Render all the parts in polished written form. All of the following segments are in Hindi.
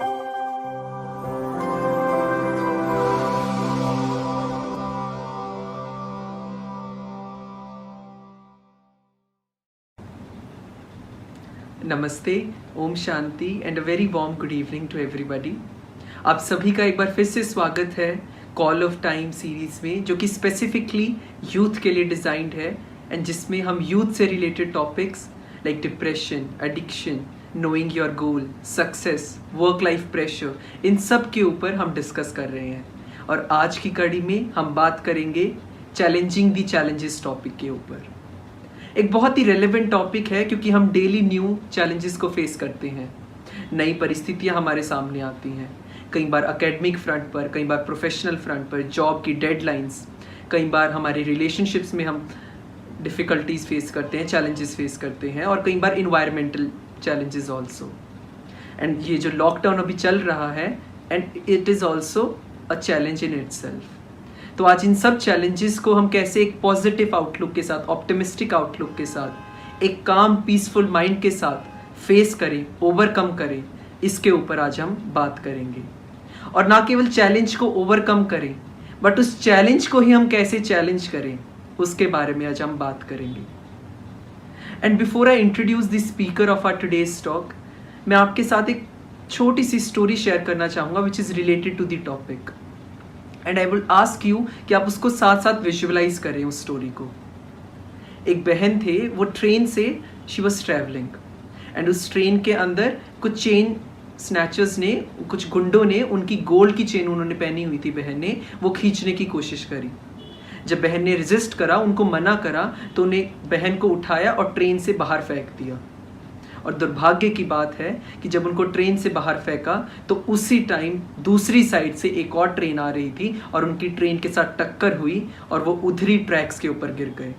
नमस्ते, Om Shanti and a very warm good evening to everybody. आप सभी का एक बार फिर से स्वागत है कॉल ऑफ टाइम सीरीज़ में, जो कि स्पेसिफिकली यूथ के लिए डिज़ाइंड है एंड जिसमें हम यूथ से related topics like depression, addiction, knowing your goal, success, work life pressure, इन सब के ऊपर हम डिस्कस कर रहे हैं। और आज की कड़ी में हम बात करेंगे चैलेंजिंग दी चैलेंजेस टॉपिक के ऊपर। एक बहुत ही रेलेवेंट टॉपिक है क्योंकि हम डेली न्यू चैलेंजेस को फेस करते हैं, नई परिस्थितियां हमारे सामने आती हैं, कई बार एकेडमिक फ्रंट पर, कई बार प्रोफेशनल फ्रंट पर, जॉब की डेडलाइंस, कई बार हमारे रिलेशनशिप्स में हम डिफ़िकल्टीज फेस करते हैं, चैलेंजेस फेस करते हैं, और कई बार इन्वायरमेंटल चैलेंजेस ऑल्सो। एंड ये जो लॉकडाउन अभी चल रहा है, and it is also a challenge in itself. तो आज इन सब चैलेंजेस को हम कैसे एक पॉजिटिव आउटलुक के साथ, ऑप्टिमिस्टिक आउटलुक के साथ, एक काम पीसफुल माइंड के साथ फेस करें, ओवरकम करें, इसके ऊपर आज हम बात करेंगे। और ना केवल चैलेंज को ओवरकम करें, बट उस चैलेंज को ही हम कैसे चैलेंज करें, उसके बारे में आज हम बात करेंगे। And before I introduce the speaker of our today's talk, मैं आपके साथ एक छोटी सी स्टोरी शेयर करना चाहूँगा which is related to the topic. And I will ask you कि आप उसको साथ साथ विजुअलाइज करें उस स्टोरी को। एक बहन थे, वो ट्रेन से शी वॉज ट्रैवलिंग, एंड उस ट्रेन के अंदर कुछ चेन स्नैचर्स ने, कुछ गुंडों ने उनकी गोल्ड की चेन उन्होंने पहनी हुई थी, बहन ने वो खींचने की कोशिश करी। जब बहन ने रेजिस्ट करा, उनको मना करा, तो उन्हें बहन को उठाया और ट्रेन से बाहर फेंक दिया। और दुर्भाग्य की बात है कि जब उनको ट्रेन से बाहर फेंका तो उसी टाइम दूसरी साइड से एक और ट्रेन आ रही थी और उनकी ट्रेन के साथ टक्कर हुई और वो उधरी ट्रैक्स के ऊपर गिर गए।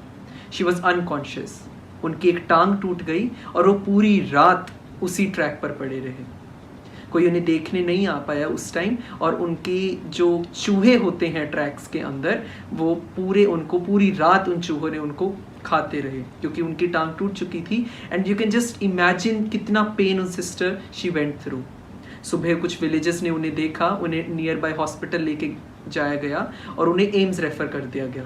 शी वॉज अनकॉन्शियस, उनकी एक टांग टूट गई और वो पूरी रात उसी ट्रैक पर पड़े रहे। कोई उन्हें देखने नहीं आ पाया उस टाइम, और उनके जो चूहे होते हैं ट्रैक्स के अंदर, वो पूरी रात उन चूहों ने उनको खाते रहे क्योंकि उनकी टांग टूट चुकी थी। And you can just imagine कितना पेन उन सिस्टर शी वेंट थ्रू। सुबह कुछ विलेजेस ने उन्हें देखा, उन्हें नियर बाय हॉस्पिटल लेके जाया गया और उन्हें एम्स रेफर कर दिया गया।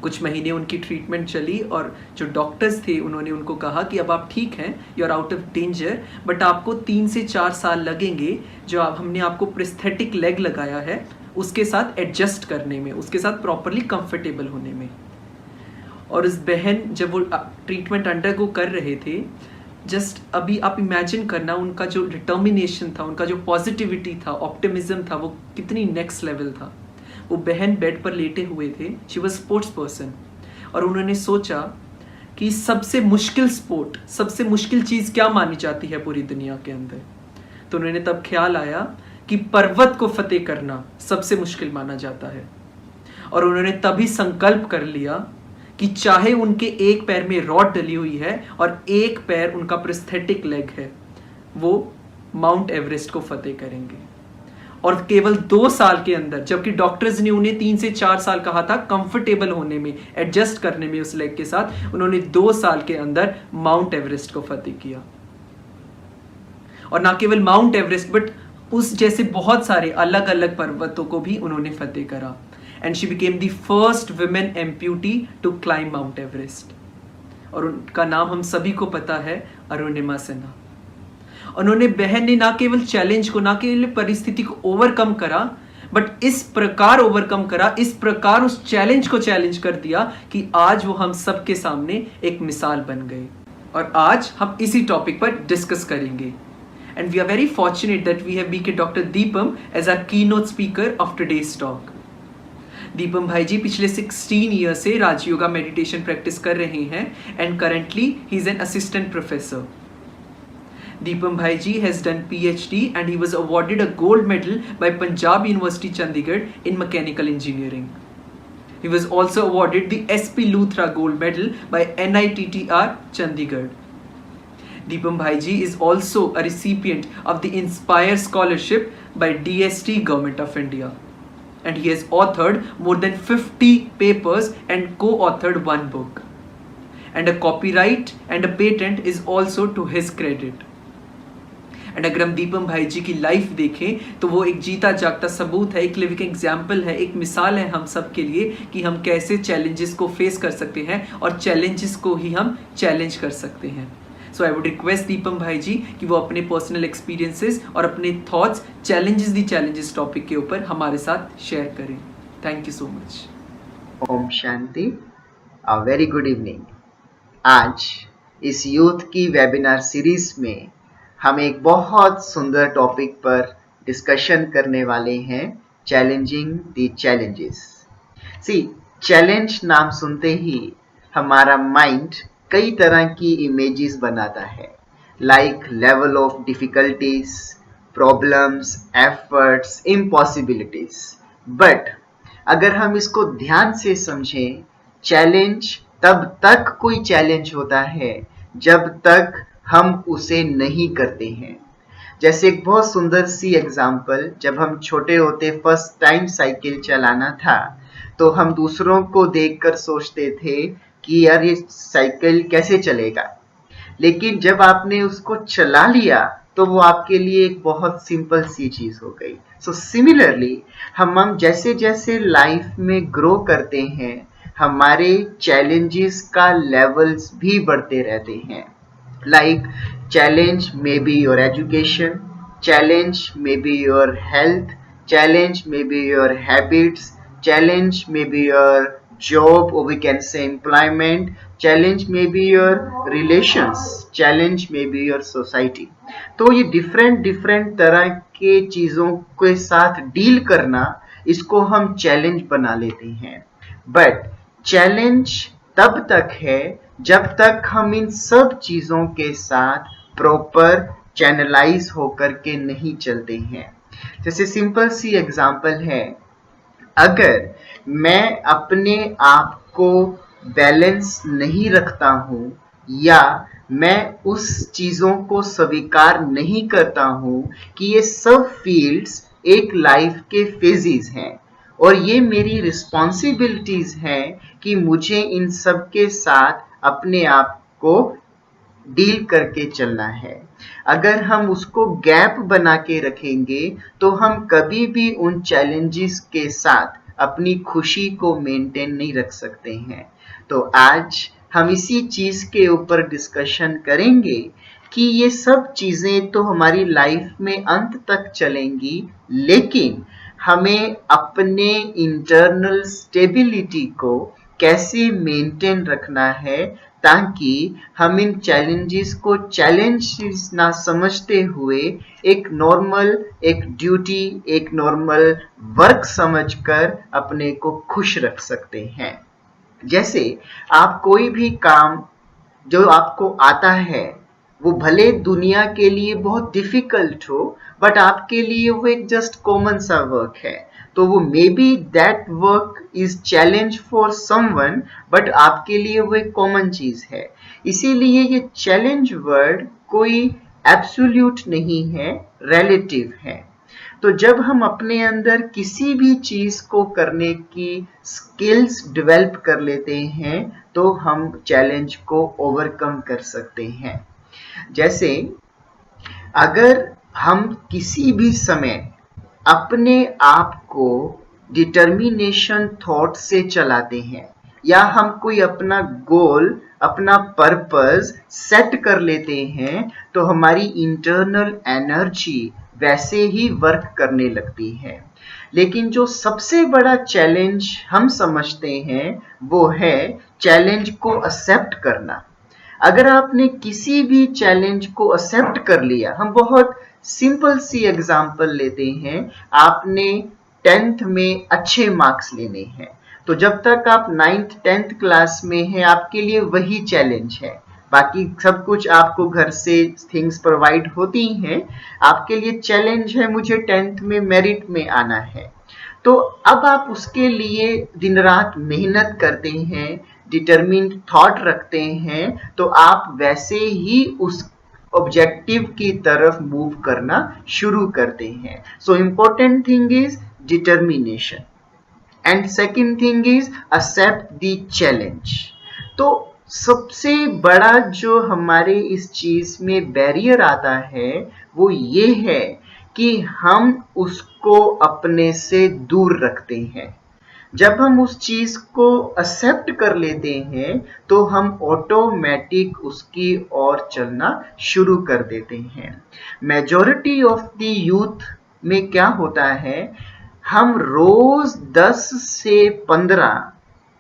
कुछ महीने उनकी ट्रीटमेंट चली और जो डॉक्टर्स थे उन्होंने उनको कहा कि अब आप ठीक हैं, you are out of danger, but आपको 3 से 4 साल लगेंगे जो हमने आपको प्रोस्थेटिक लेग लगाया है उसके साथ एडजस्ट करने में, उसके साथ प्रॉपरली कंफर्टेबल होने में। और उस बहन जब वो ट्रीटमेंट अंडरगो कर रहे थे, जस्ट अभी आप इमेजिन करना उनका जो डिटर्मिनेशन था, उनका जो पॉजिटिविटी था, ऑप्टिमिज्म था, वो कितनी नेक्स्ट लेवल था। वो बहन बेड पर लेटे हुए थे, शी वॉज स्पोर्ट्स पर्सन, और उन्होंने सोचा कि सबसे मुश्किल स्पोर्ट, सबसे मुश्किल चीज़ क्या मानी जाती है पूरी दुनिया के अंदर। तो उन्होंने तब ख्याल आया कि पर्वत को फतेह करना सबसे मुश्किल माना जाता है। और उन्होंने तभी संकल्प कर लिया कि चाहे उनके एक पैर में रॉड डली हुई है और एक पैर उनका प्रोस्थेटिक लेग है, वो माउंट एवरेस्ट को फतेह करेंगे। और केवल 2 साल के अंदर, जबकि डॉक्टर्स ने उन्हें 3 से 4 साल कहा था कंफर्टेबल होने में, एडजस्ट करने में उस लेग के साथ, उन्होंने 2 साल के अंदर माउंट एवरेस्ट को फतेह किया। और ना केवल माउंट एवरेस्ट, बट उस जैसे बहुत सारे अलग अलग पर्वतों को भी उन्होंने फतेह करा। And she became the first women amputee to climb Mount Everest. और उनका नाम हम सभी को पता है, अरुणिमा सिन्हा। उन्होंने, बहन ने ना केवल चैलेंज को, ना केवल परिस्थिति को ओवरकम करा, बट इस प्रकार ओवरकम करा, इस प्रकार उस चैलेंज को चैलेंज कर दिया कि आज वो हम सबके सामने एक मिसाल बन गए। और आज हम इसी टॉपिक पर डिस्कस करेंगे। And we are very fortunate that we have BK doctor Deepam as our keynote speaker of today's talk. Deepam भाई जी पिछले 16 ईयर से राजयोगा मेडिटेशन प्रैक्टिस कर रहे हैं, and currently he is an assistant professor. Deepam Bhai ji has done PhD and he was awarded a gold medal by Punjab University Chandigarh in mechanical engineering. He was also awarded the SP Luthra Gold Medal by NITTR Chandigarh. Deepam Bhai ji is also a recipient of the Inspire Scholarship by DST Government of India. And he has authored more than 50 papers and co-authored 1 book. And a copyright and a patent is also to his credit. And अगर हम दीपम भाई जी की लाइफ देखें तो वो एक जीता जागता सबूत है, एक लिविंग एग्जाम्पल है, एक मिसाल है हम सब के लिए कि हम कैसे चैलेंजेस को फेस कर सकते हैं और चैलेंजेस को ही हम चैलेंज कर सकते हैं। सो आई वुड रिक्वेस्ट दीपम भाई जी कि वो अपने पर्सनल एक्सपीरियंसेस और अपने थॉट्स चैलेंजेस टॉपिक के ऊपर हमारे साथ शेयर करें। Thank you so much. Om Shanti. Very good evening. आज इस यूथ की वेबिनार सीरीज में हम एक बहुत सुंदर टॉपिक पर डिस्कशन करने वाले हैं, चैलेंजिंग द चैलेंजेस। चैलेंज नाम सुनते ही हमारा माइंड कई तरह की इमेजेस बनाता है, like level of difficulties, problems, efforts, impossibilities. But अगर हम इसको ध्यान से समझें, चैलेंज तब तक कोई चैलेंज होता है जब तक हम उसे नहीं करते हैं। जैसे एक बहुत सुंदर सी एग्जाम्पल, जब हम छोटे होते फर्स्ट टाइम साइकिल चलाना था तो हम दूसरों को देखकर सोचते थे कि यार ये साइकिल कैसे चलेगा, लेकिन जब आपने उसको चला लिया तो वो आपके लिए एक बहुत सिंपल सी चीज हो गई। सो सिमिलरली हम जैसे जैसे लाइफ में ग्रो करते हैं, हमारे चैलेंजेस का लेवल्स भी बढ़ते रहते हैं। Like challenge may be your education, challenge may be your health, challenge may be your habits, challenge may be your job, or we can say employment, challenge may be your relations, challenge may be your society। तो ये डिफरेंट तरह के चीजों के साथ डील करना, इसको हम चैलेंज बना लेते हैं। बट चैलेंज तब तक है जब तक हम इन सब चीजों के साथ प्रॉपर चैनलाइज होकर के नहीं चलते हैं। जैसे सिंपल सी एग्जांपल है, अगर मैं अपने आप को बैलेंस नहीं रखता हूं या मैं उस चीजों को स्वीकार नहीं करता हूं कि ये सब फील्ड्स एक लाइफ के फेजेस हैं और ये मेरी रिस्पॉन्सिबिलिटीज हैं कि मुझे इन सब के साथ अपने आप को डील करके चलना है। अगर हम उसको गैप बना के रखेंगे तो हम कभी भी उन चैलेंजेस के साथ अपनी खुशी को मेंटेन नहीं रख सकते हैं। तो आज हम इसी चीज के ऊपर डिस्कशन करेंगे कि ये सब चीजें तो हमारी लाइफ में अंत तक चलेंगी, लेकिन हमें अपने इंटरनल स्टेबिलिटी को कैसे मेंटेन रखना है ताकि हम इन चैलेंजेस को चैलेंजेस ना समझते हुए एक नॉर्मल, एक ड्यूटी, एक नॉर्मल वर्क समझकर अपने को खुश रख सकते हैं। जैसे आप कोई भी काम जो आपको आता है वो भले दुनिया के लिए बहुत डिफिकल्ट हो, बट आपके लिए वो एक जस्ट कॉमन सा वर्क है, तो वो may be that work is challenge for someone, but आपके लिए वो एक कॉमन चीज है। इसीलिए ये चैलेंज वर्ड कोई एब्सोल्यूट नहीं है, रिलेटिव है। तो जब हम अपने अंदर किसी भी चीज को करने की स्किल्स डेवलप कर लेते हैं तो हम चैलेंज को ओवरकम कर सकते हैं। जैसे अगर हम किसी भी समय अपने आप को डिटर्मिनेशन थॉट से चलाते हैं या हम कोई अपना गोल, अपना पर्पस सेट कर लेते हैं तो हमारी इंटरनल एनर्जी वैसे ही वर्क करने लगती है। लेकिन जो सबसे बड़ा चैलेंज हम समझते हैं वो है चैलेंज को एक्सेप्ट करना। अगर आपने किसी भी चैलेंज को एक्सेप्ट कर लिया, हम बहुत सिंपल सी एग्जांपल लेते हैं, आपने 10th में अच्छे मार्क्स लेने हैं, तो जब तक आप 9th 10th क्लास में हैं आपके लिए वही चैलेंज है। बाकी सब कुछ आपको घर से थिंग्स प्रोवाइड होती हैं, आपके लिए चैलेंज है मुझे 10th में मेरिट में आना है। तो अब आप उसके लिए दिन रात मेहनत करते हैं, डिटरमिन्ड थॉट रखते हैं, तो आप वैसे ही उस ऑब्जेक्टिव की तरफ मूव करना शुरू करते हैं। So important thing is determination and second thing is accept the challenge. तो सबसे बड़ा जो हमारे इस चीज में बैरियर आता है वो ये है कि हम उसको अपने से दूर रखते हैं। जब हम उस चीज को एक्सेप्ट कर लेते हैं तो हम ऑटोमेटिक उसकी ओर चलना शुरू कर देते हैं। मेजॉरिटी ऑफ द यूथ में क्या होता है, हम रोज 10 से 15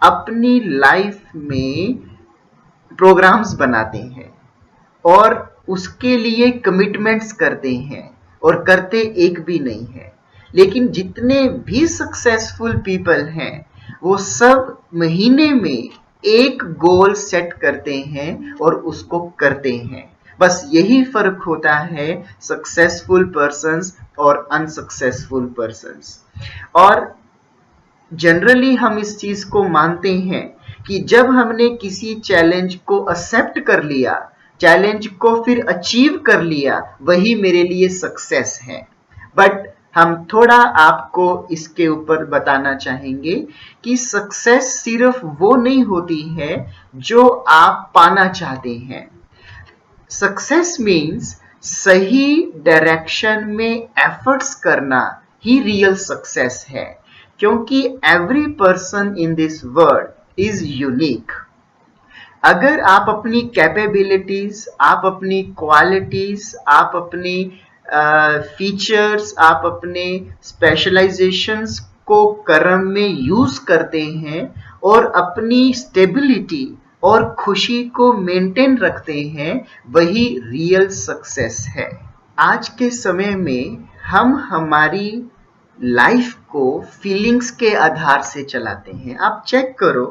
अपनी लाइफ में प्रोग्राम्स बनाते हैं और उसके लिए कमिटमेंट्स करते हैं और करते एक भी नहीं है। लेकिन जितने भी सक्सेसफुल पीपल हैं वो सब महीने में एक गोल सेट करते हैं और उसको करते हैं। बस यही फर्क होता है सक्सेसफुल पर्सन्स और अनसक्सेसफुल पर्सन्स। और जनरली हम इस चीज को मानते हैं कि जब हमने किसी चैलेंज को एक्सेप्ट कर लिया, चैलेंज को फिर अचीव कर लिया, वही मेरे लिए सक्सेस है। बट हम थोड़ा आपको इसके ऊपर बताना चाहेंगे कि सक्सेस सिर्फ वो नहीं होती है जो आप पाना चाहते हैं। सक्सेस मीन्स सही डायरेक्शन में एफर्ट्स करना ही रियल सक्सेस है, क्योंकि every person in this world is unique. अगर आप अपनी कैपेबिलिटीज, आप अपनी क्वालिटीज, आप अपनी फीचर्स, आप अपने स्पेशलाइजेशंस को कर्म में यूज करते हैं और अपनी स्टेबिलिटी और खुशी को मेंटेन रखते हैं, वही रियल सक्सेस है। आज के समय में हम हमारी लाइफ को फीलिंग्स के आधार से चलाते हैं। आप चेक करो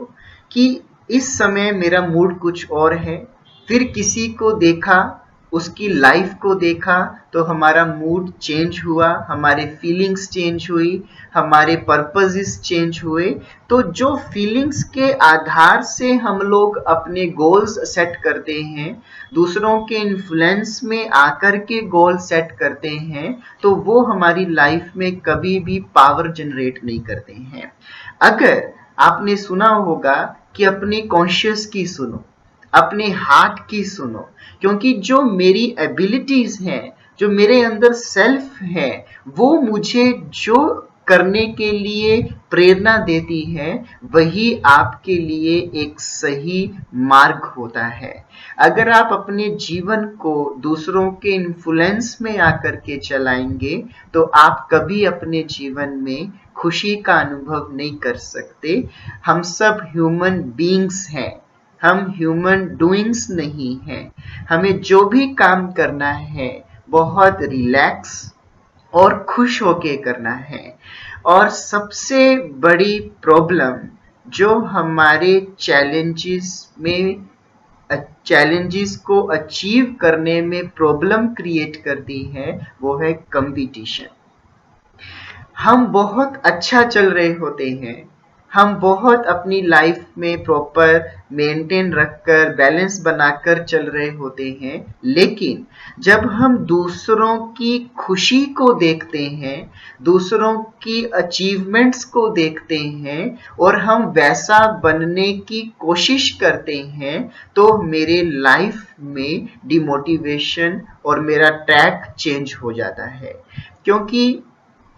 कि इस समय मेरा मूड कुछ और है, फिर किसी को देखा, उसकी लाइफ को देखा तो हमारा मूड चेंज हुआ, हमारे फीलिंग्स चेंज हुई, हमारे पर्पसेस चेंज हुए। तो जो फीलिंग्स के आधार से हम लोग अपने गोल्स सेट करते हैं, दूसरों के इन्फ्लुएंस में आकर के गोल सेट करते हैं, तो वो हमारी लाइफ में कभी भी पावर जनरेट नहीं करते हैं। अगर आपने सुना होगा कि अपने कॉन्शियस की सुनो, अपने हार्ट की सुनो, क्योंकि जो मेरी एबिलिटीज हैं, जो मेरे अंदर सेल्फ है, वो मुझे जो करने के लिए प्रेरणा देती है, वही आपके लिए एक सही मार्ग होता है। अगर आप अपने जीवन को दूसरों के इन्फ्लुएंस में आकर के चलाएंगे तो आप कभी अपने जीवन में खुशी का अनुभव नहीं कर सकते। हम सब ह्यूमन बीइंग्स हैं, हम ह्यूमन डूइंग्स नहीं हैं। हमें जो भी काम करना है बहुत रिलैक्स और खुश होके करना है। और सबसे बड़ी प्रॉब्लम जो हमारे चैलेंजेस को अचीव करने में प्रॉब्लम क्रिएट करती है, वो है कंपटीशन। हम बहुत अच्छा चल रहे होते हैं, हम बहुत अपनी लाइफ में प्रॉपर मेंटेन रखकर, बैलेंस बनाकर चल रहे होते हैं, लेकिन जब हम दूसरों की खुशी को देखते हैं, दूसरों की अचीवमेंट्स को देखते हैं और हम वैसा बनने की कोशिश करते हैं, तो मेरे लाइफ में डिमोटिवेशन और मेरा ट्रैक चेंज हो जाता है। क्योंकि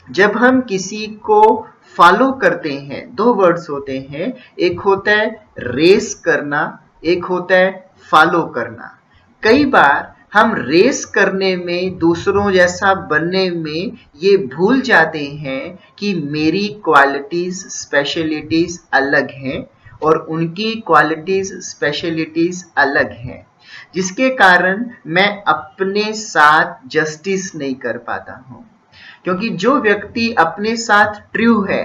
जब हम किसी को फॉलो करते हैं, दो वर्ड्स होते हैं, एक होता है रेस करना, एक होता है फॉलो करना। कई बार हम रेस करने में, दूसरों जैसा बनने में ये भूल जाते हैं कि मेरी क्वालिटीज, स्पेशलिटीज अलग हैं और उनकी क्वालिटीज, स्पेशलिटीज अलग हैं, जिसके कारण मैं अपने साथ जस्टिस नहीं कर पाता हूँ। क्योंकि जो व्यक्ति अपने साथ ट्रू है,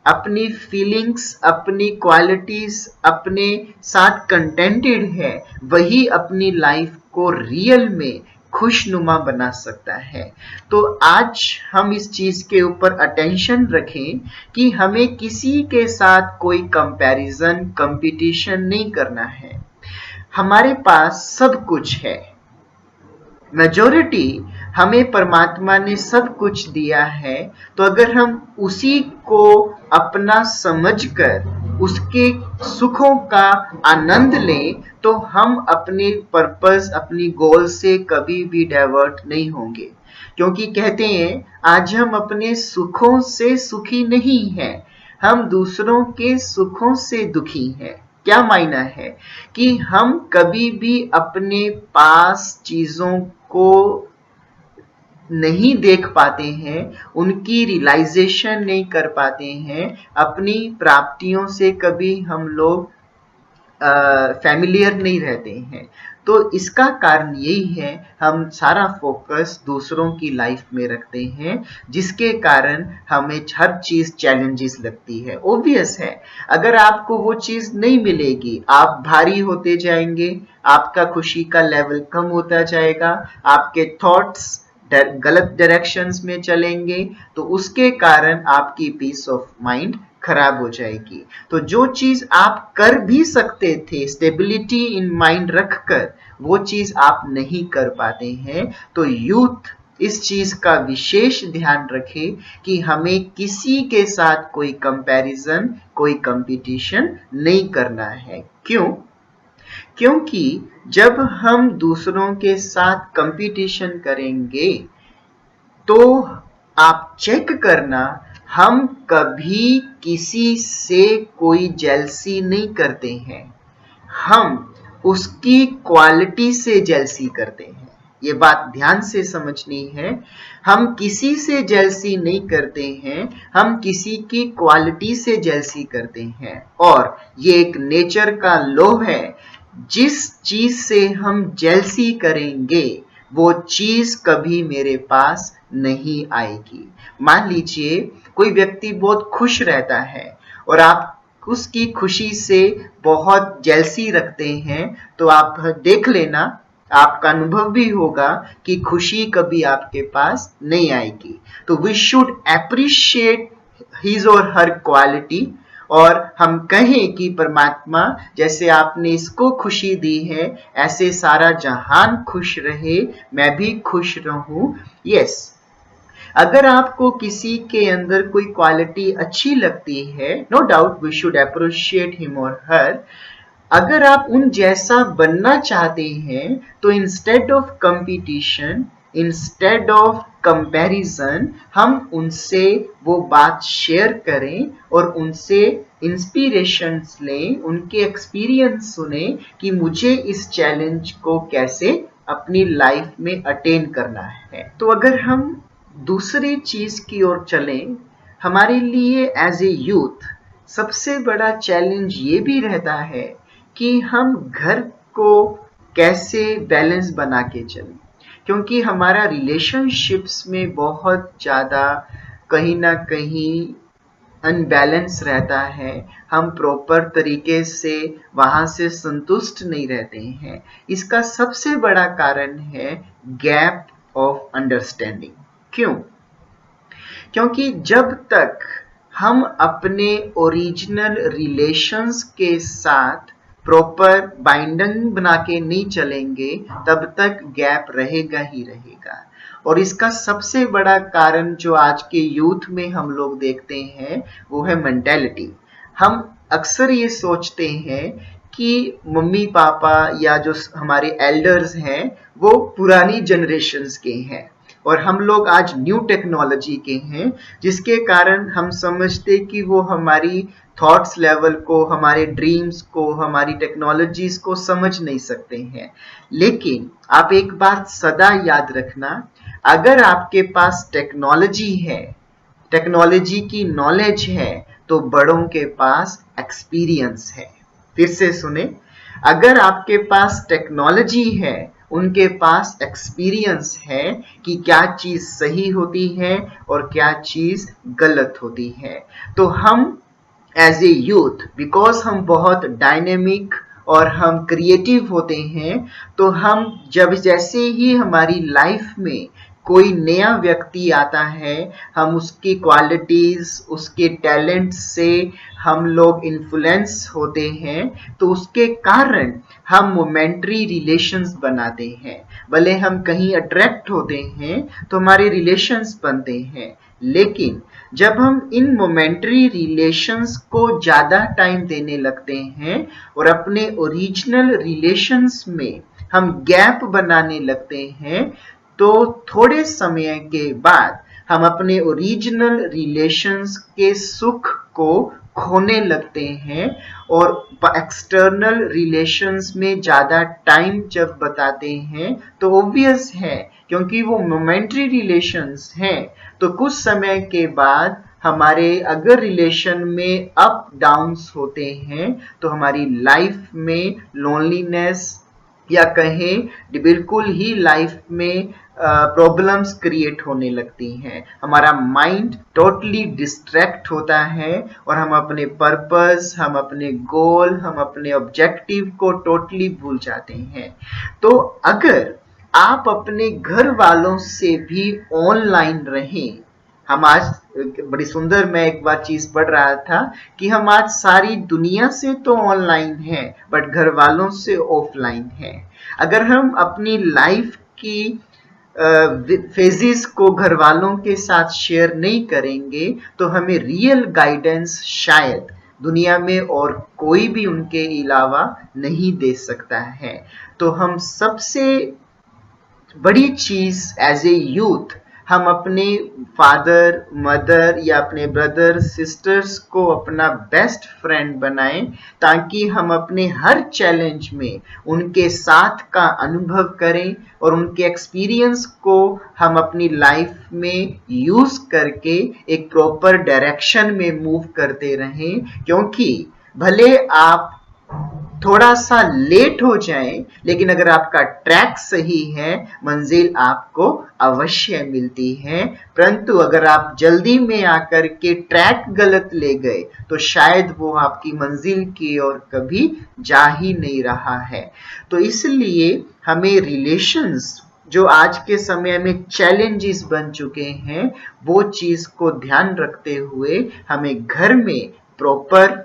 अपनी फीलिंग्स, अपनी क्वालिटीज, अपने साथ कंटेंटेड है, वही अपनी लाइफ को रियल में खुशनुमा बना सकता है। तो आज हम इस चीज के ऊपर अटेंशन रखें कि हमें किसी के साथ कोई कंपैरिजन, कंपटीशन नहीं करना है। हमारे पास सब कुछ है, मेजॉरिटी हमें परमात्मा ने सब कुछ दिया है, तो अगर हम उसी को अपना समझकर उसके सुखों का आनंद लें, तो हम अपने पर्पस, अपनी गोल से कभी भी डाइवर्ट नहीं होंगे। क्योंकि कहते हैं आज हम अपने सुखों से सुखी नहीं हैं, हम दूसरों के सुखों से दुखी हैं। क्या मायना है कि हम कभी भी अपने पास चीजों को नहीं देख पाते हैं, उनकी रियलाइजेशन नहीं कर पाते हैं, अपनी प्राप्तियों से कभी हम लोग फैमिलियर नहीं रहते हैं। तो इसका कारण यही है हम सारा फोकस दूसरों की लाइफ में रखते हैं, जिसके कारण हमें हर चीज चैलेंजेस लगती है। ऑब्वियस है, अगर आपको वो चीज नहीं मिलेगी आप भारी होते जाएंगे, आपका खुशी का लेवल कम होता जाएगा, आपके थॉट्स गलत डायरेक्शंस में चलेंगे, तो उसके कारण आपकी पीस ऑफ माइंड खराब हो जाएगी। तो जो चीज आप कर भी सकते थे स्टेबिलिटी इन माइंड रखकर, वो चीज आप नहीं कर पाते हैं। तो यूथ इस चीज का विशेष ध्यान रखे कि हमें किसी के साथ कोई कंपैरिजन, कोई कंपटीशन नहीं करना है। क्यों? क्योंकि जब हम दूसरों के साथ कंपटीशन करेंगे तो आप चेक करना, हम कभी किसी से कोई जेलसी नहीं करते हैं, हम उसकी क्वालिटी से जेलसी करते हैं। ये बात ध्यान से समझनी है। हम किसी से जेलसी नहीं करते हैं, हम किसी की क्वालिटी से जेलसी करते हैं। और ये एक नेचर का लॉ है, जिस चीज से हम जेलसी करेंगे वो चीज कभी मेरे पास नहीं आएगी। मान लीजिए कोई व्यक्ति बहुत खुश रहता है और आप उसकी खुशी से बहुत जेलसी रखते हैं, तो आप देख लेना, आपका अनुभव भी होगा कि खुशी कभी आपके पास नहीं आएगी। तो वी शुड एप्रिशिएट हिज और हर क्वालिटी, और हम कहें कि परमात्मा जैसे आपने इसको खुशी दी है, ऐसे सारा जहान खुश रहे, मैं भी खुश रहूं। यस, अगर आपको किसी के अंदर कोई क्वालिटी अच्छी लगती है, no doubt we should appreciate him और हर। अगर आप उन जैसा बनना चाहते हैं, तो instead of competition, instead of comparison, हम उनसे वो बात शेयर करें और उनसे इंस्पिरेशंस लें, उनके एक्सपीरियंस सुने कि मुझे इस चैलेंज को कैसे अपनी लाइफ में अटेन करना है। तो अगर हम दूसरी चीज की ओर चलें, हमारे लिए एज ए यूथ सबसे बड़ा चैलेंज ये भी रहता है कि हम घर को कैसे बैलेंस बना के चलें, क्योंकि हमारा रिलेशनशिप्स में बहुत ज़्यादा कहीं ना कहीं अनबैलेंस रहता है। हम प्रॉपर तरीके से वहाँ से संतुष्ट नहीं रहते हैं। इसका सबसे बड़ा कारण है गैप ऑफ अंडरस्टैंडिंग। क्यों? क्योंकि जब तक हम अपने ओरिजिनल रिलेशंस के साथ प्रॉपर बाइंडिंग बना के नहीं चलेंगे, तब तक गैप रहेगा ही रहेगा। और इसका सबसे बड़ा कारण जो आज के यूथ में हम लोग देखते हैं वो है मेंटालिटी। हम अक्सर ये सोचते हैं कि मम्मी पापा या जो हमारे एल्डर्स हैं वो पुरानी जनरेशन्स के हैं और हम लोग आज न्यू टेक्नोलॉजी के हैं, जिसके कारण हम समझते कि वो हमारी थॉट्स लेवल को, हमारे ड्रीम्स को, हमारी टेक्नोलॉजीज को समझ नहीं सकते हैं। लेकिन आप एक बात सदा याद रखना, अगर आपके पास टेक्नोलॉजी है, टेक्नोलॉजी की नॉलेज है, तो बड़ों के पास एक्सपीरियंस है। फिर से सुने, अगर आपके पास टेक्नोलॉजी है, उनके पास एक्सपीरियंस है कि क्या चीज सही होती है और क्या चीज गलत होती है। तो हम एज ए यूथ, बिकॉज हम बहुत डायनेमिक और हम क्रिएटिव होते हैं, तो हम जब जैसे ही हमारी लाइफ में कोई नया व्यक्ति आता है, हम उसकी क्वालिटीज, उसके टैलेंट से हम लोग इन्फ्लुएंस होते हैं, तो उसके कारण हम मोमेंट्री रिलेशंस बनाते हैं। भले हम कहीं अट्रैक्ट होते हैं तो हमारे रिलेशंस बनते हैं, लेकिन जब हम इन मोमेंटरी रिलेशंस को ज्यादा टाइम देने लगते हैं और अपने ओरिजिनल रिलेशंस में हम गैप बनाने लगते हैं, तो थोड़े समय के बाद हम अपने ओरिजिनल रिलेशंस के सुख को खोने लगते हैं और एक्सटर्नल रिलेशंस में ज्यादा टाइम जब बताते हैं तो ऑब्वियस है, क्योंकि वो मोमेंटरी रिलेशंस हैं, तो कुछ समय के बाद हमारे अगर रिलेशन में अप डाउन्स होते हैं तो हमारी लाइफ में लोनलीनेस या कहें बिल्कुल ही लाइफ में प्रॉब्लम्स क्रिएट होने लगती हैं। हमारा माइंड टोटली डिस्ट्रैक्ट होता है और हम अपने पर्पस, हम अपने गोल, हम अपने ऑब्जेक्टिव को टोटली भूल जाते हैं। तो अगर आप अपने घर वालों से भी ऑनलाइन रहें, हम आज बड़ी सुंदर, मैं एक बार चीज पढ़ रहा था कि हम आज सारी दुनिया से तो ऑनलाइन हैं बट घर वालों से ऑफलाइन हैं। अगर हम अपनी लाइफ की फेजेस को घर वालों के साथ शेयर नहीं करेंगे तो हमें रियल गाइडेंस शायद दुनिया में और कोई भी उनके अलावा नहीं दे सकता है। तो हम सबसे बड़ी चीज एज ए यूथ, हम अपने फादर मदर या अपने ब्रदर सिस्टर्स को अपना बेस्ट फ्रेंड बनाएं, ताकि हम अपने हर चैलेंज में उनके साथ का अनुभव करें और उनके एक्सपीरियंस को हम अपनी लाइफ में यूज करके एक प्रॉपर डायरेक्शन में मूव करते रहें। क्योंकि भले आप थोड़ा सा लेट हो जाए, लेकिन अगर आपका ट्रैक सही है मंजिल आपको अवश्य मिलती है। परंतु अगर आप जल्दी में आकर के ट्रैक गलत ले गए तो शायद वो आपकी मंजिल की ओर कभी जा ही नहीं रहा है। तो इसलिए हमें रिलेशंस जो आज के समय में चैलेंजेस बन चुके हैं, वो चीज को ध्यान रखते हुए हमें घर में प्रॉपर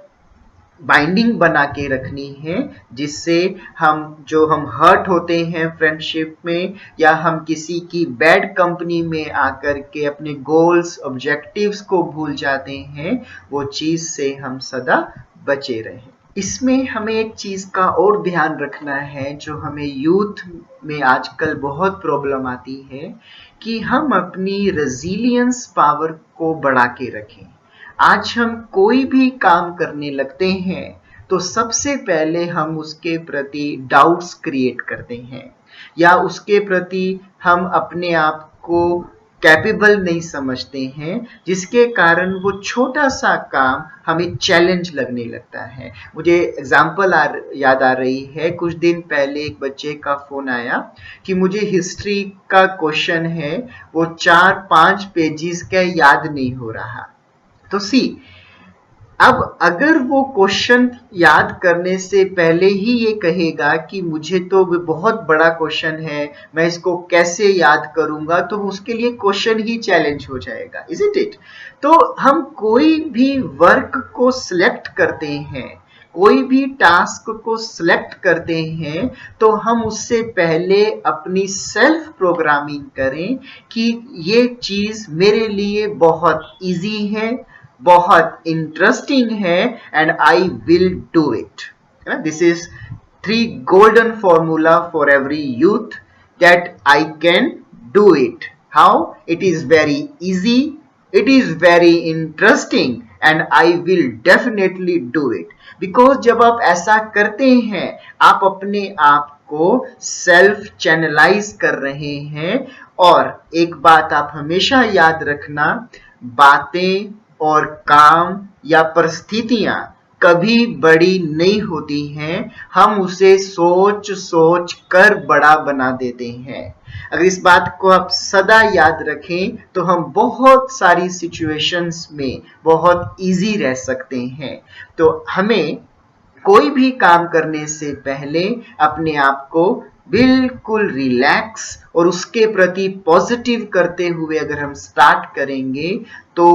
बाइंडिंग बना के रखनी है, जिससे हम हर्ट होते हैं फ्रेंडशिप में या हम किसी की बैड कंपनी में आकर के अपने गोल्स ऑब्जेक्टिव्स को भूल जाते हैं, वो चीज से हम सदा बचे रहें। इसमें हमें एक चीज का और ध्यान रखना है जो हमें यूथ में आजकल बहुत प्रॉब्लम आती है, कि हम अपनी रेजिलियंस पावर को बढ़ा के रखें। आज हम कोई भी काम करने लगते हैं तो सबसे पहले हम उसके प्रति डाउट्स क्रिएट करते हैं या उसके प्रति हम अपने आप को कैपेबल नहीं समझते हैं, जिसके कारण वो छोटा सा काम हमें चैलेंज लगने लगता है। मुझे एग्जाम्पल याद आ रही है, कुछ दिन पहले एक बच्चे का फोन आया कि मुझे हिस्ट्री का क्वेश्चन है, वो 4-5 पेजेस का याद नहीं हो रहा। तो अब अगर वो क्वेश्चन याद करने से पहले ही ये कहेगा कि मुझे तो बहुत बड़ा क्वेश्चन है, मैं इसको कैसे याद करूंगा, तो उसके लिए क्वेश्चन ही चैलेंज हो जाएगा, इज़न्ट इट? तो हम कोई भी वर्क को सिलेक्ट करते हैं, कोई भी टास्क को सिलेक्ट करते हैं, तो हम उससे पहले अपनी सेल्फ प्रोग्रामिंग करें कि ये चीज मेरे लिए बहुत इजी है, बहुत इंटरेस्टिंग है, and I will do it. This is 3 golden formula for every youth that I can do it. How? It is very easy, it is very interesting, and I will definitely do it. Because जब आप ऐसा करते हैं, आप अपने आप को सेल्फ चैनलाइज कर रहे हैं। और एक बात आप हमेशा याद रखना, बातें और काम या परिस्थितियां कभी बड़ी नहीं होती हैं, हम उसे सोच सोच कर बड़ा बना देते हैं। अगर इस बात को आप सदा याद रखें तो हम बहुत सारी सिचुएशंस में बहुत इजी रह सकते हैं। तो हमें कोई भी काम करने से पहले अपने आप को बिल्कुल रिलैक्स और उसके प्रति पॉजिटिव करते हुए अगर हम स्टार्ट करेंगे तो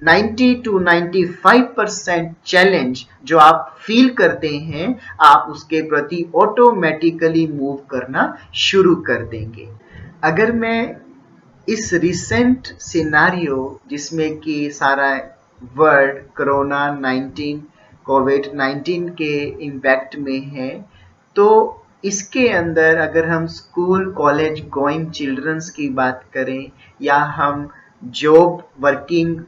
90 to 95% चैलेंज जो आप फील करते हैं, आप उसके प्रति ऑटोमेटिकली मूव करना शुरू कर देंगे। अगर मैं इस रिसेंट सिनारियो जिसमें कि सारा वर्ल्ड कोरोना 19 कोविड-19 के इम्पैक्ट में है, तो इसके अंदर अगर हम स्कूल कॉलेज गोइंग चिल्ड्रंस की बात करें या हम जॉब वर्किंग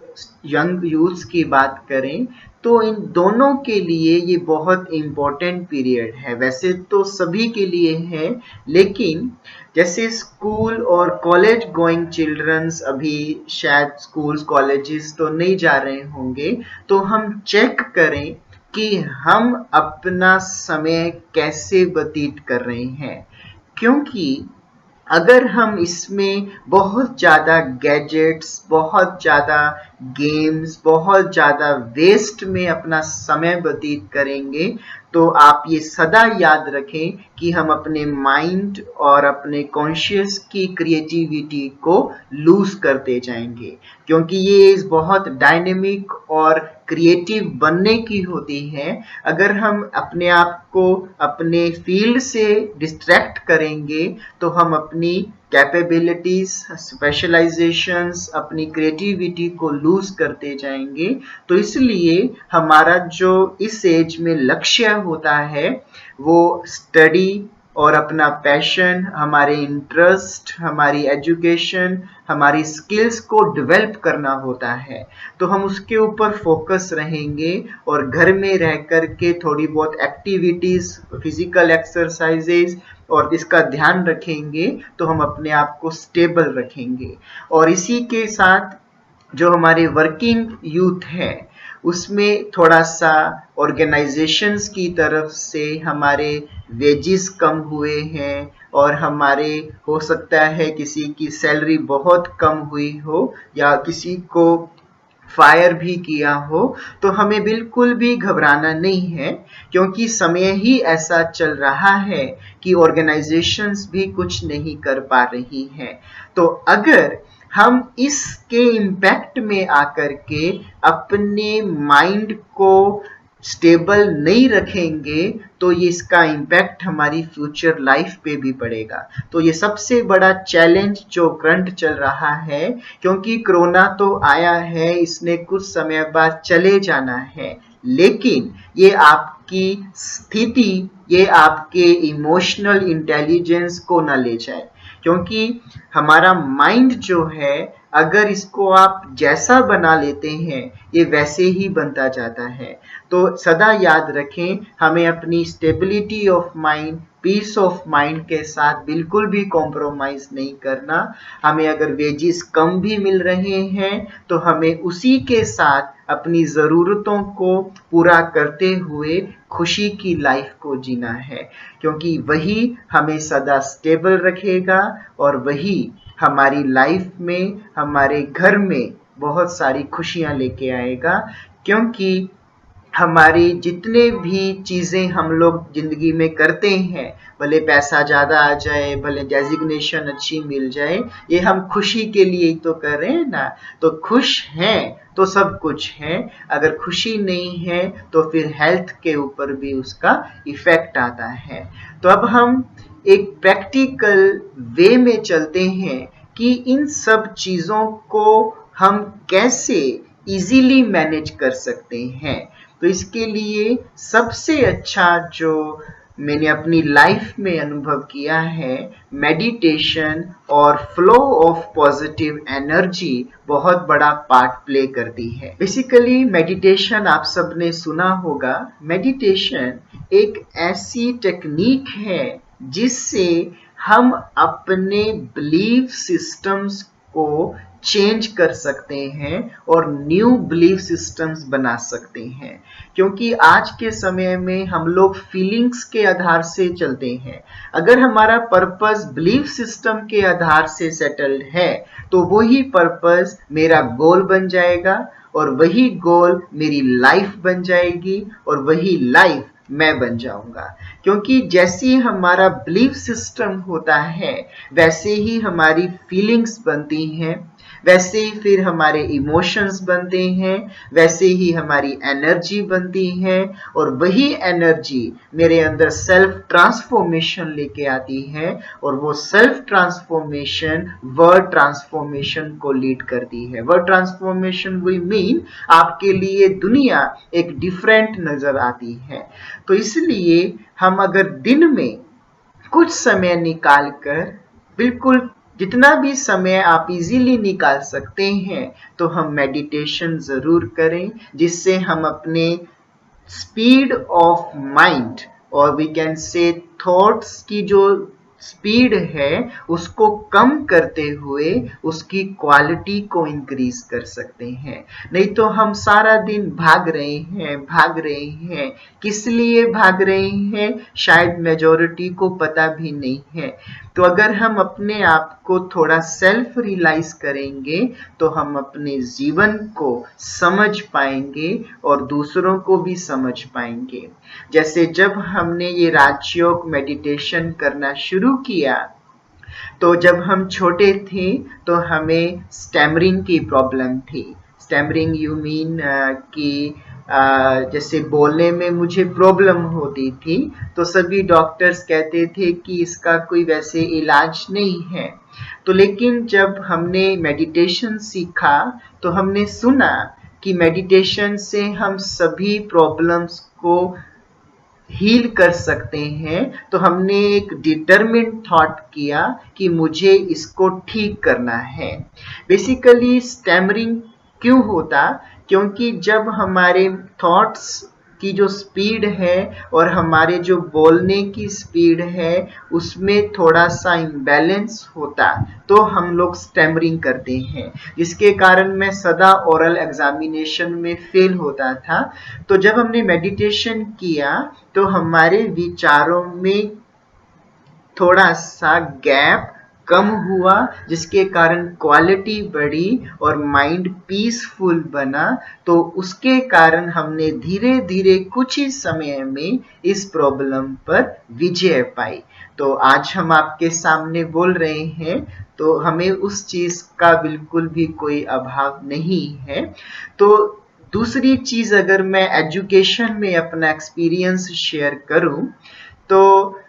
यंग यूथ्स की बात करें, तो इन दोनों के लिए ये बहुत इम्पोर्टेंट पीरियड है। वैसे तो सभी के लिए है, लेकिन जैसे स्कूल और कॉलेज गोइंग चिल्ड्रंस अभी शायद स्कूल्स कॉलेजेस तो नहीं जा रहे होंगे, तो हम चेक करें कि हम अपना समय कैसे व्यतीत कर रहे हैं। क्योंकि अगर हम इसमें बहुत ज़्यादा गैजेट्स, बहुत ज़्यादा गेम्स, बहुत ज़्यादा वेस्ट में अपना समय व्यतीत करेंगे, तो आप ये सदा याद रखें कि हम अपने माइंड और अपने कॉन्शियस की क्रिएटिविटी को लूज करते जाएंगे, क्योंकि ये बहुत डायनेमिक और क्रिएटिव बनने की होती है। अगर हम अपने आप को अपने फील्ड से डिस्ट्रैक्ट करेंगे, तो हम अपनी कैपेबिलिटीज, स्पेशलाइजेशंस, अपनी क्रिएटिविटी को लूज करते जाएंगे। तो इसलिए हमारा जो इस एज में लक्ष्य होता है वो स्टडी और अपना पैशन, हमारे इंटरेस्ट, हमारी एजुकेशन, हमारी स्किल्स को डेवलप करना होता है। तो हम उसके ऊपर फोकस रहेंगे और घर में रह कर के थोड़ी बहुत एक्टिविटीज, फिजिकल एक्सरसाइजेज और इसका ध्यान रखेंगे, तो हम अपने आप को स्टेबल रखेंगे। और इसी के साथ जो हमारे वर्किंग यूथ है, उसमें थोड़ा सा ऑर्गेनाइजेशंस की तरफ से हमारे वेजेस कम हुए हैं और हमारे हो सकता है किसी की सैलरी बहुत कम हुई हो या किसी को फायर भी किया हो, तो हमें बिल्कुल भी घबराना नहीं है, क्योंकि समय ही ऐसा चल रहा है कि ऑर्गेनाइजेशंस भी कुछ नहीं कर पा रही हैं। तो अगर हम इसके इम्पैक्ट में आकर के अपने माइंड को स्टेबल नहीं रखेंगे, तो ये इसका इम्पैक्ट हमारी फ्यूचर लाइफ पे भी पड़ेगा। तो ये सबसे बड़ा चैलेंज जो करंट चल रहा है, क्योंकि कोरोना तो आया है, इसने कुछ समय बाद चले जाना है, लेकिन ये आपकी स्थिति, ये आपके इमोशनल इंटेलिजेंस को ना ले जाए। क्योंकि हमारा माइंड जो है, अगर इसको आप जैसा बना लेते हैं, ये वैसे ही बनता जाता है। तो सदा याद रखें, हमें अपनी stability of mind, peace of mind के साथ बिल्कुल भी कॉम्प्रोमाइज नहीं करना। हमें अगर वेजेस कम भी मिल रहे हैं, तो हमें उसी के साथ अपनी ज़रूरतों को पूरा करते हुए खुशी की लाइफ को जीना है, क्योंकि वही हमें सदा स्टेबल रखेगा और वही हमारी लाइफ में, हमारे घर में बहुत सारी खुशियां लेके आएगा। क्योंकि हमारी जितने भी चीज़ें हम लोग ज़िंदगी में करते हैं, भले पैसा ज़्यादा आ जाए, भले डेजिग्नेशन अच्छी मिल जाए, ये हम खुशी के लिए ही तो कर रहे हैं ना। तो खुश हैं तो सब कुछ है, अगर खुशी नहीं है तो फिर हेल्थ के ऊपर भी उसका इफ़ेक्ट आता है। तो अब हम एक प्रैक्टिकल वे में चलते हैं कि इन सब चीज़ों को हम कैसे इजीली मैनेज कर सकते हैं। तो इसके लिए सबसे अच्छा जो मैंने अपनी लाइफ में अनुभव किया है, मेडिटेशन और फ्लो ऑफ पॉजिटिव एनर्जी बहुत बड़ा पार्ट प्ले करती है। बेसिकली मेडिटेशन आप सबने सुना होगा। मेडिटेशन एक ऐसी टेक्निक है जिससे हम अपने बिलीफ सिस्टम्स को चेंज कर सकते हैं और न्यू बिलीफ सिस्टम्स बना सकते हैं। क्योंकि आज के समय में हम लोग फीलिंग्स के आधार से चलते हैं। अगर हमारा पर्पस बिलीफ सिस्टम के आधार से सेटल्ड है, तो वही पर्पस मेरा गोल बन जाएगा और वही गोल मेरी लाइफ बन जाएगी और वही लाइफ मैं बन जाऊंगा। क्योंकि जैसे ही हमारा बिलीफ सिस्टम होता है वैसे ही हमारी फीलिंग्स बनती हैं, वैसे ही फिर हमारे इमोशंस बनते हैं, वैसे ही हमारी एनर्जी बनती है, और वही एनर्जी मेरे अंदर सेल्फ ट्रांसफॉर्मेशन लेके आती है, और वो सेल्फ ट्रांसफॉर्मेशन वर्ड ट्रांसफॉर्मेशन को लीड करती है। वर्ड ट्रांसफॉर्मेशन वी मीन आपके लिए दुनिया एक डिफरेंट नजर आती है। तो इसलिए हम अगर दिन में कुछ समय निकाल कर, बिल्कुल जितना भी समय आप इजीली निकाल सकते हैं, तो हम मेडिटेशन जरूर करें, जिससे हम अपने स्पीड ऑफ माइंड और वी कैन से थॉट्स की जो स्पीड है उसको कम करते हुए उसकी क्वालिटी को इंक्रीज कर सकते हैं। नहीं तो हम सारा दिन भाग रहे हैं, किस लिए भाग रहे हैं शायद मेजॉरिटी को पता भी नहीं है। तो अगर हम अपने आप को थोड़ा सेल्फ रियलाइज करेंगे तो हम अपने जीवन को समझ पाएंगे और दूसरों को भी समझ पाएंगे। जैसे जब हमने ये राजयोग मेडिटेशन करना शुरू किया, तो जब हम छोटे थे तो हमें स्टैमरिंग की प्रॉब्लम थी। स्टैमरिंग यू मीन कि जैसे बोलने में मुझे प्रॉब्लम होती थी, तो सभी डॉक्टर्स कहते थे कि इसका कोई वैसे इलाज नहीं है। तो लेकिन जब हमने मेडिटेशन सीखा तो हमने सुना कि मेडिटेशन से हम सभी प्रॉब्लम्स को हील कर सकते हैं। तो हमने एक डिटरमिन्ड थॉट किया कि मुझे इसको ठीक करना है। बेसिकली स्टैमरिंग क्यों होता? क्योंकि जब हमारे थॉट्स की जो स्पीड है और हमारे जो बोलने की स्पीड है उसमें थोड़ा सा इम्बैलेंस होता, तो हम लोग स्टैमरिंग करते हैं, जिसके कारण मैं सदा ओरल एग्जामिनेशन में फेल होता था। तो जब हमने मेडिटेशन किया तो हमारे विचारों में थोड़ा सा गैप कम हुआ, जिसके कारण क्वालिटी बढ़ी और माइंड पीसफुल बना। तो उसके कारण हमने धीरे धीरे कुछ ही समय में इस प्रॉब्लम पर विजय पाई। तो आज हम आपके सामने बोल रहे हैं, तो हमें उस चीज का बिल्कुल भी कोई अभाव नहीं है। तो दूसरी चीज, अगर मैं एजुकेशन में अपना एक्सपीरियंस शेयर करूं, तो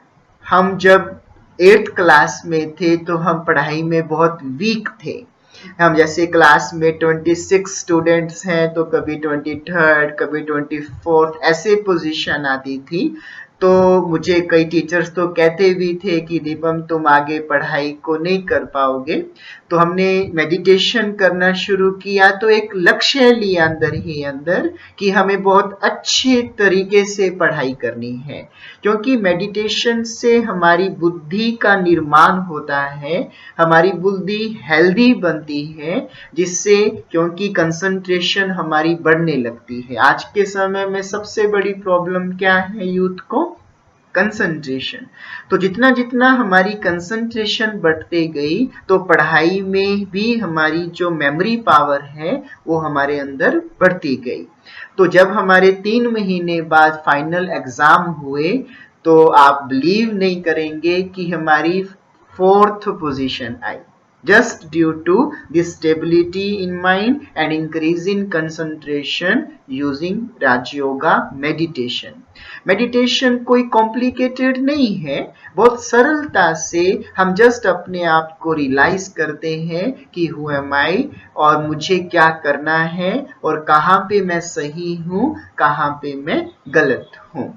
हम जब 8th क्लास में थे तो हम पढ़ाई में बहुत वीक थे। हम जैसे क्लास में 26 स्टूडेंट्स हैं तो कभी 23rd, कभी 24th ऐसे पोजीशन आती थी। तो मुझे कई टीचर्स तो कहते भी थे कि दीपम तुम आगे पढ़ाई को नहीं कर पाओगे। तो हमने मेडिटेशन करना शुरू किया तो एक लक्ष्य लिया अंदर ही अंदर कि हमें बहुत अच्छे तरीके से पढ़ाई करनी है, क्योंकि मेडिटेशन से हमारी बुद्धि का निर्माण होता है, हमारी बुद्धि हेल्दी बनती है, जिससे क्योंकि कंसंट्रेशन हमारी बढ़ने लगती है। आज के समय में सबसे बड़ी प्रॉब्लम क्या है यूथ को? कंसंट्रेशन। तो जितना जितना हमारी कंसंट्रेशन बढ़ते गई तो पढ़ाई में भी हमारी जो मेमोरी पावर है वो हमारे अंदर बढ़ती गई। तो जब हमारे 3 महीने बाद फाइनल एग्जाम हुए तो आप बिलीव नहीं करेंगे कि हमारी 4th position I, just due to the stability in mind and increase in concentration using Raj Yoga meditation. Meditation कोई कॉम्प्लिकेटेड नहीं है, बहुत सरलता से हम जस्ट अपने आप को रियलाइज करते हैं कि हु एम आई और मुझे क्या करना है और कहाँ पे मैं सही हूँ, कहाँ पे मैं गलत हूँ।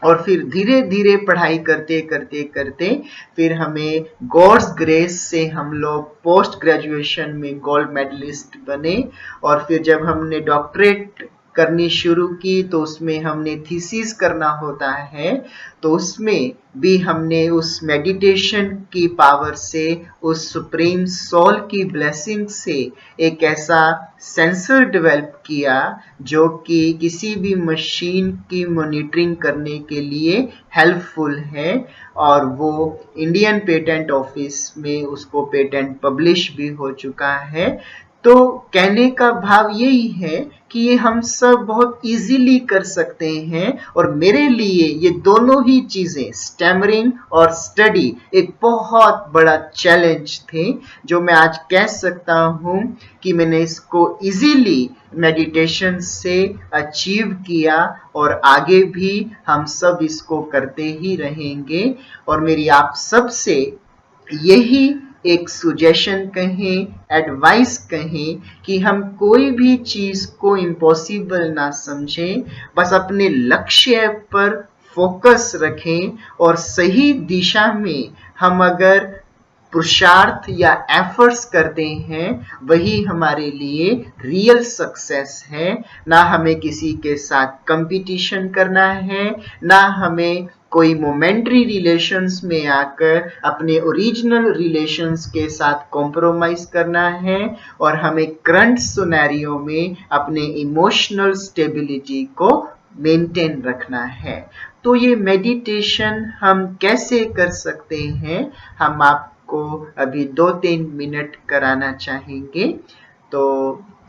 और फिर धीरे धीरे पढ़ाई करते करते करते फिर हमें गॉड्स ग्रेस से हम लोग पोस्ट ग्रेजुएशन में गोल्ड मेडलिस्ट बने। और फिर जब हमने डॉक्टरेट करनी शुरू की तो उसमें हमने थीसिस करना होता है, तो उसमें भी हमने उस मेडिटेशन की पावर से, उस सुप्रीम सोल की ब्लेसिंग से एक ऐसा सेंसर डेवलप किया जो कि किसी भी मशीन की मॉनिटरिंग करने के लिए हेल्पफुल है, और वो इंडियन पेटेंट ऑफिस में उसको पेटेंट पब्लिश भी हो चुका है। तो कहने का भाव यही है कि ये हम सब बहुत इजीली कर सकते हैं, और मेरे लिए ये दोनों ही चीजें, स्टैमरिंग और स्टडी, एक बहुत बड़ा चैलेंज थे, जो मैं आज कह सकता हूँ कि मैंने इसको इजीली मेडिटेशन से अचीव किया, और आगे भी हम सब इसको करते ही रहेंगे। और मेरी आप सब से यही एक सुजेशन कहें, एडवाइस कहें कि हम कोई भी चीज को इम्पॉसिबल ना समझें, बस अपने लक्ष्य पर फोकस रखें, और सही दिशा में हम अगर पुरुषार्थ या एफर्ट्स करते हैं, वही हमारे लिए रियल सक्सेस है। ना हमें किसी के साथ कंपटीशन करना है, ना हमें कोई मोमेंट्री रिलेशंस में आकर अपने ओरिजिनल रिलेशंस के साथ कॉम्प्रोमाइज करना है, और हमें करंट सिनेरियो में अपने इमोशनल स्टेबिलिटी को मेंटेन रखना है। तो ये मेडिटेशन हम कैसे कर सकते हैं, हम आपको अभी 2-3 मिनट कराना चाहेंगे। तो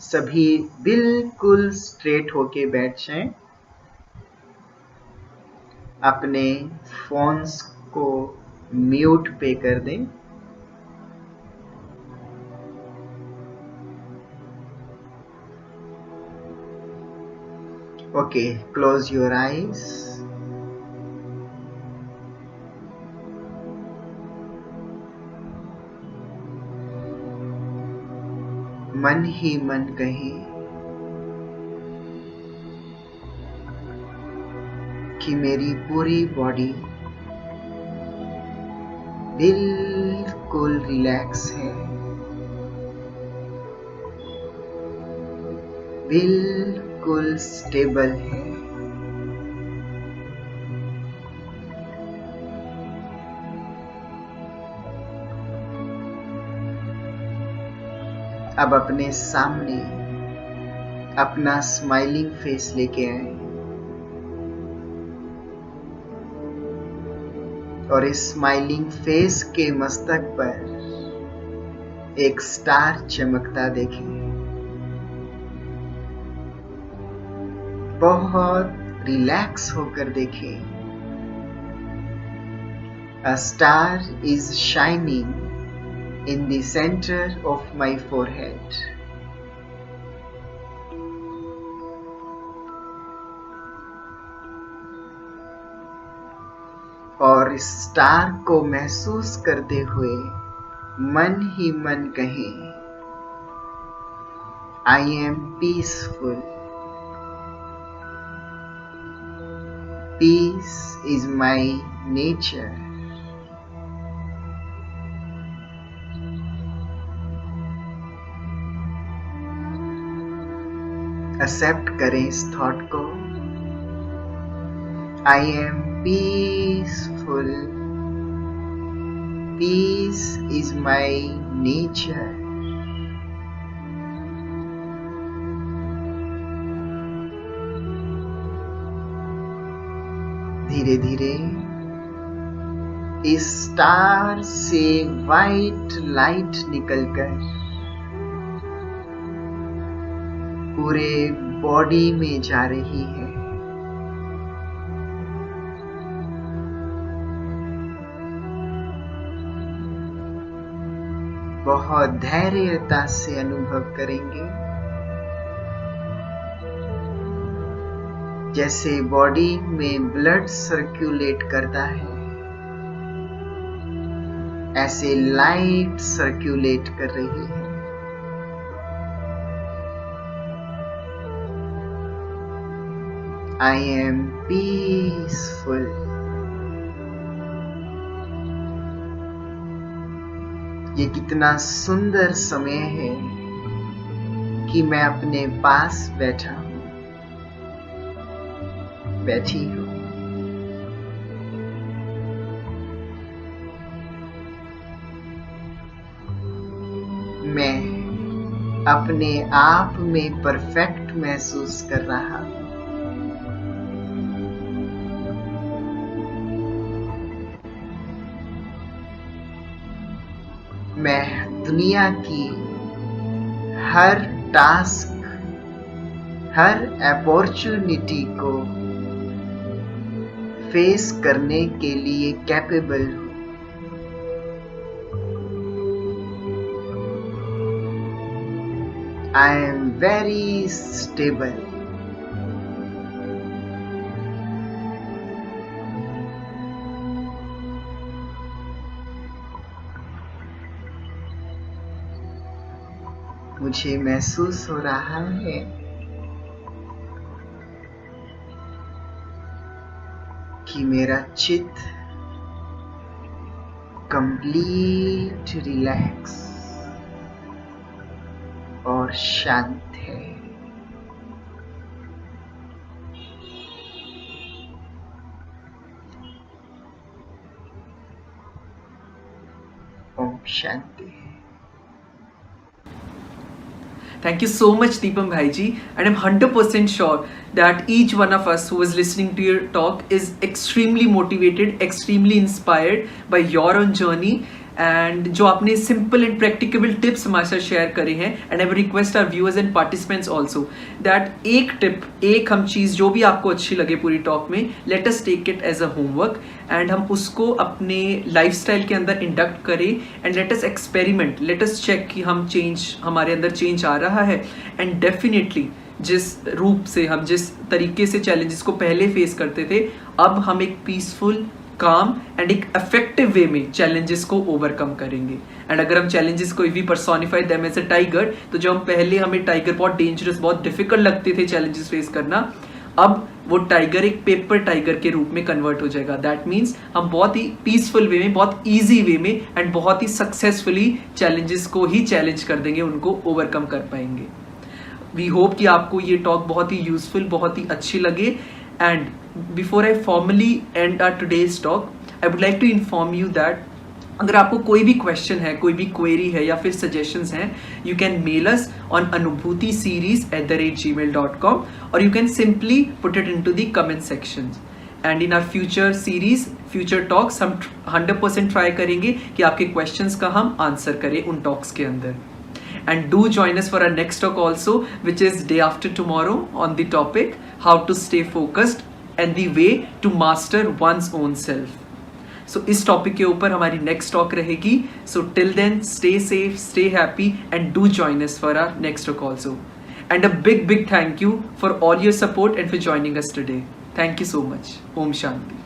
सभी बिल्कुल स्ट्रेट होके बैठ जाएं, अपने फोन्स को म्यूट पे कर दें, ओके, क्लोज योर आईज। मन ही मन कहें कि मेरी पूरी बॉडी बिल्कुल रिलैक्स है, बिल्कुल स्टेबल है। अब अपने सामने अपना स्माइलिंग फेस लेके आए, और इस स्माइलिंग फेस के मस्तक पर एक स्टार चमकता देखें। बहुत रिलैक्स होकर देखें। A star is shining in the center of my forehead. और इस स्टार को महसूस करते हुए मन ही मन कहें, I am peaceful. Peace is my nature. Accept करें इस थॉट को, I am peaceful. Peace is my nature. धीरे धीरे इस स्टार से वाइट लाइट निकलकर पूरे बॉडी में जा रही है। बहुत धैर्यता से अनुभव करेंगे, जैसे बॉडी में ब्लड सर्कुलेट करता है, ऐसे लाइट सर्कुलेट कर रही है। I am peaceful. ये कितना सुंदर समय है कि मैं अपने पास बैठा हूं, बैठी हूं। मैं अपने आप में परफेक्ट महसूस कर रहा हूं। मैं दुनिया की हर टास्क, हर अपॉर्चुनिटी को फेस करने के लिए कैपेबल हूँ। I am very stable. मुझे महसूस हो रहा है कि मेरा चित्त कंप्लीट रिलैक्स और शांत है। Om Shanti. Thank you so much, Deepam Bhaiji, and I'm 100% sure that each one of us who is listening to your talk is extremely motivated, extremely inspired by your own journey, and जो आपने simple and practicable tips हमारे साथ share करे हैं, and I will request our viewers and participants also that एक tip, एक हम चीज़ जो भी आपको अच्छी लगे पूरी talk में, let us take it as a homework and हम उसको अपने lifestyle के अंदर induct करें and let us experiment, let us check कि हम change, हमारे अंदर change आ रहा है, and definitely जिस रूप से हम जिस तरीके से challenges को पहले face करते थे, अब हम एक peaceful काम एंड एक इफेक्टिव वे में चैलेंजेस को ओवरकम करेंगे। एंड अगर हम चैलेंजेस को भी personify them as a tiger, तो जो हम पहले हमें टाइगर बहुत डेंजरस, बहुत डिफिकल्ट लगते थे चैलेंजेस फेस करना, अब वो टाइगर एक पेपर टाइगर के रूप में कन्वर्ट हो जाएगा। दैट मीन्स हम बहुत ही पीसफुल वे में, बहुत ईजी वे में एंड बहुत ही सक्सेसफुली चैलेंजेस को ही चैलेंज कर देंगे, उनको ओवरकम कर पाएंगे। वी होप कि आपको ये टॉक बहुत ही यूजफुल, बहुत ही अच्छी लगे। And before I formally end our today's talk, I would like to inform you that अगर आपको कोई भी क्वेश्चन है, कोई भी क्वेरी है या फिर सजेशंस हैं, you can mail us on anubhutiseries@gmail.com or you can simply put it into the comment sections. And in our future series, future talks, हम 100% ट्राई करेंगे कि आपके क्वेश्चंस का हम आंसर करें उन टॉक्स के अंदर. And do join us for our next talk also, which is day after tomorrow, on the topic how to stay focused and the way to master one's own self. So इस टॉपिक के ऊपर हमारी नेक्स्ट टॉक रहेगी. So till then, stay safe, stay happy, and do join us for our next talk also. And a big thank you for all your support and for joining us today. Thank you so much. Om Shanti.